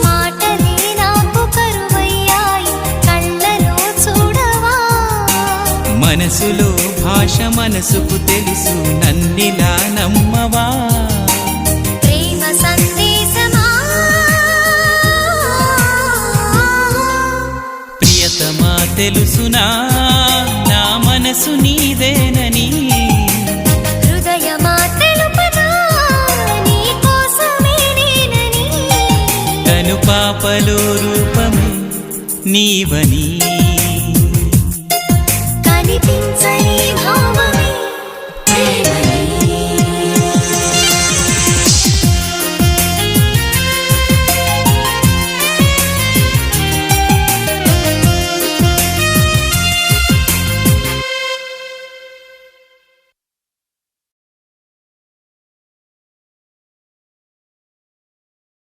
మాటలే నాకు కరువయ్యాయి కళ్ళలో చూడవా మనసులో భాష మనసుకు తెలుసు నన్నిలా నమ్మవా ప్రేమ సందేశమా ప్రియతమా తెలుసునా నా మనసు నీదేనని హృదయమా తెలుపనా నీ కోసమే నేనని కను పాపలో రూపమే నీవని కనిపించని